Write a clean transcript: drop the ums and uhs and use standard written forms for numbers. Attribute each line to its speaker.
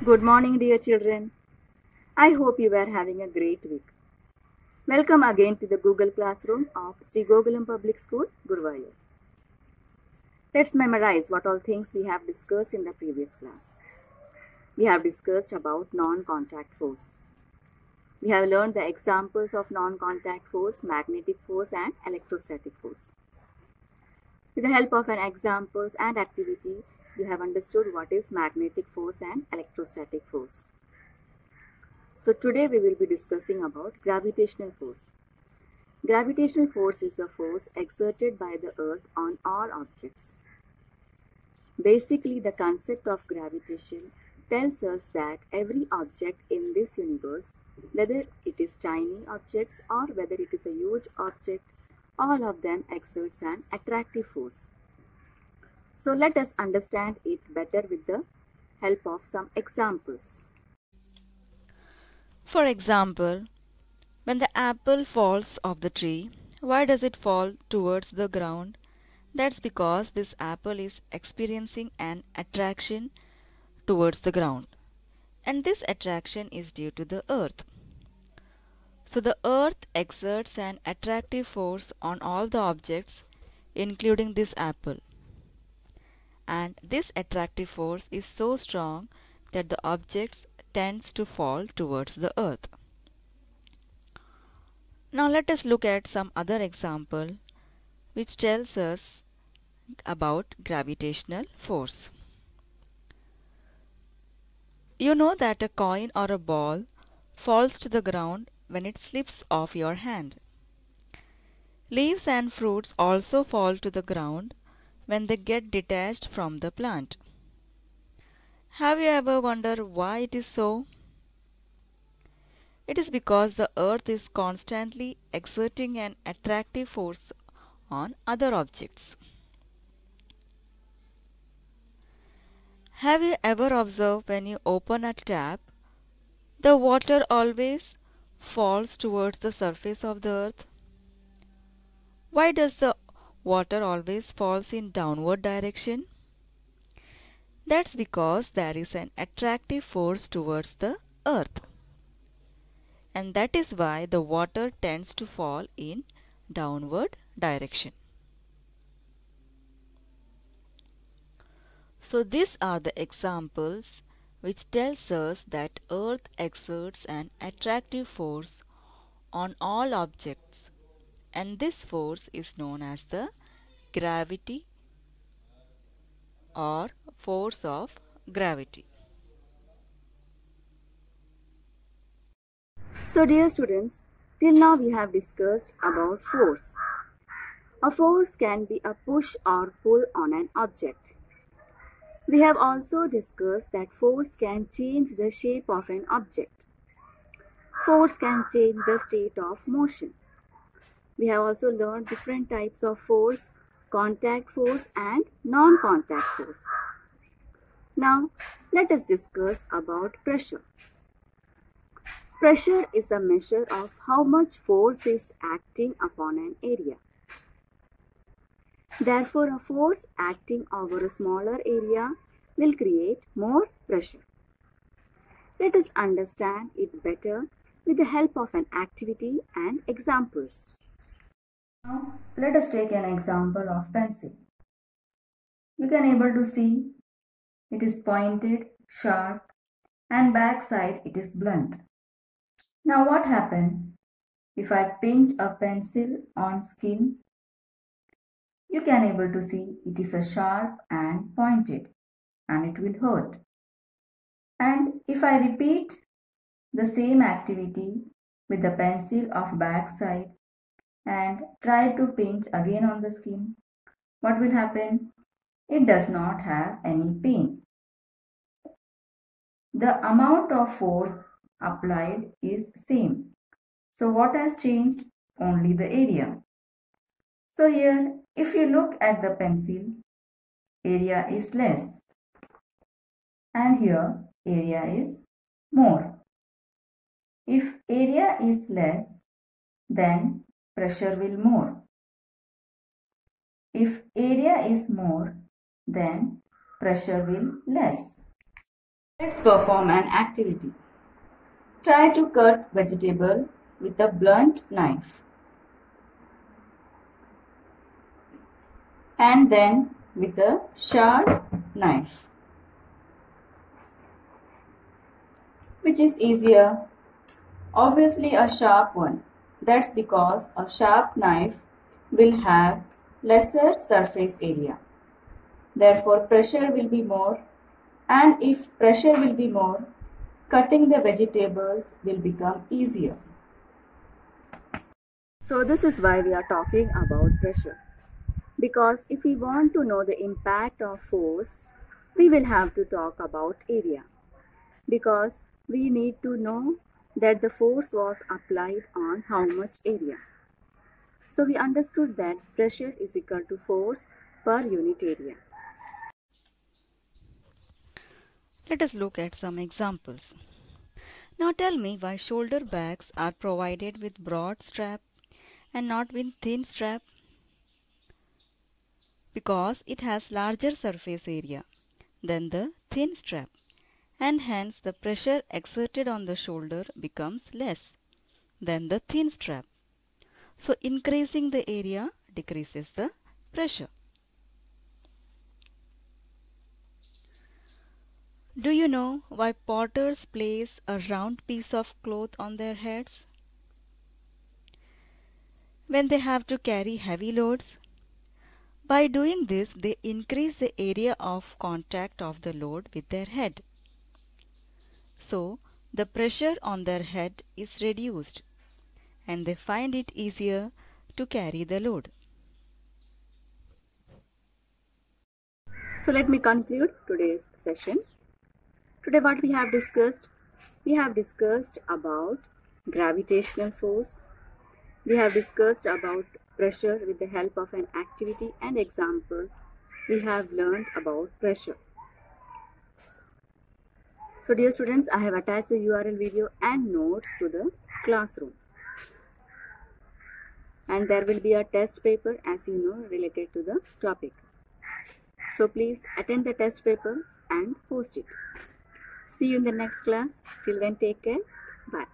Speaker 1: Good morning, dear children. I hope you are having a great week. Welcome again to the Google Classroom of Sri Gokulam Public School, Guruvayur. Let's memorize what all things we have discussed in the previous class. We have discussed about non-contact force. We have learned the examples of non-contact force, magnetic force and electrostatic force. With the help of an examples and activity, you have understood what is magnetic force and electrostatic force. So today we will be discussing about gravitational force. Gravitational force is a force exerted by the earth on all objects. Basically, the concept of gravitation tells us that every object in this universe, whether it is tiny objects or whether it is a huge object, all of them exerts an attractive force. So let us understand it better with the help of some examples.
Speaker 2: For example, when the apple falls off the tree, why does it fall towards the ground? That's because this apple is experiencing an attraction towards the ground. And this attraction is due to the earth. So the earth exerts an attractive force on all the objects, including this apple. And this attractive force is so strong that the objects tends to fall towards the earth. Now let us look at some other example which tells us about gravitational force. You know that a coin or a ball falls to the ground when it slips off your hand. Leaves and fruits also fall to the ground when they get detached from the plant. Have you ever wondered why it is so? It is because the earth is constantly exerting an attractive force on other objects. Have you ever observed when you open a tap, the water always falls towards the surface of the earth? Why does the water always falls in downward direction? That's because there is an attractive force towards the earth. And that is why the water tends to fall in downward direction. So these are the examples which tells us that earth exerts an attractive force on all objects, and this force is known as the gravity or force of gravity.
Speaker 1: So dear students, till now we have discussed about force. A force can be a push or pull on an object. We have also discussed that force can change the shape of an object. Force can change the state of motion. We have also learned different types of force, contact force and non-contact force. Now, let us discuss about pressure. Pressure is a measure of how much force is acting upon an area. Therefore, a force acting over a smaller area will create more pressure. Let us understand it better with the help of an activity and examples. Now, let us take an example of pencil. You can able to see it is pointed, sharp, and back side it is blunt. Now what happens if I pinch a pencil on skin? You can able to see it is a sharp and pointed and it will hurt. And if I repeat the same activity with the pencil of back side and try to pinch again on the skin, what will happen? It does not have any pain. The amount of force applied is same. So what has changed? Only the area. So here, if you look at the pencil, area is less. And here, area is more. If area is less, then pressure will more. If area is more, then pressure will less. Let's perform an activity. Try to cut vegetable with a blunt knife and then with a sharp knife. Which is easier? Obviously a sharp one. That's because a sharp knife will have lesser surface area. Therefore pressure will be more, and if pressure will be more, cutting the vegetables will become easier. So this is why we are talking about pressure. Because if we want to know the impact of force, we will have to talk about area. Because we need to know that the force was applied on how much area. So we understood that pressure is equal to force per unit area.
Speaker 2: Let us look at some examples. Now tell me why shoulder bags are provided with broad strap and not with thin strap. Because it has larger surface area than the thin strap, and hence the pressure exerted on the shoulder becomes less than the thin strap. So increasing the area decreases the pressure. Do you know why potters place a round piece of cloth on their heads? When they have to carry heavy loads. By doing this, they increase the area of contact of the load with their head. So, the pressure on their head is reduced and they find it easier to carry the load.
Speaker 1: So let me conclude today's session. Today what we have discussed about gravitational force. We have discussed about pressure with the help of an activity and example. We have learned about pressure. So dear students, I have attached the URL video and notes to the classroom. And there will be a test paper, as you know, related to the topic. So please attend the test paper and post it. See you in the next class. Till then, take care. Bye.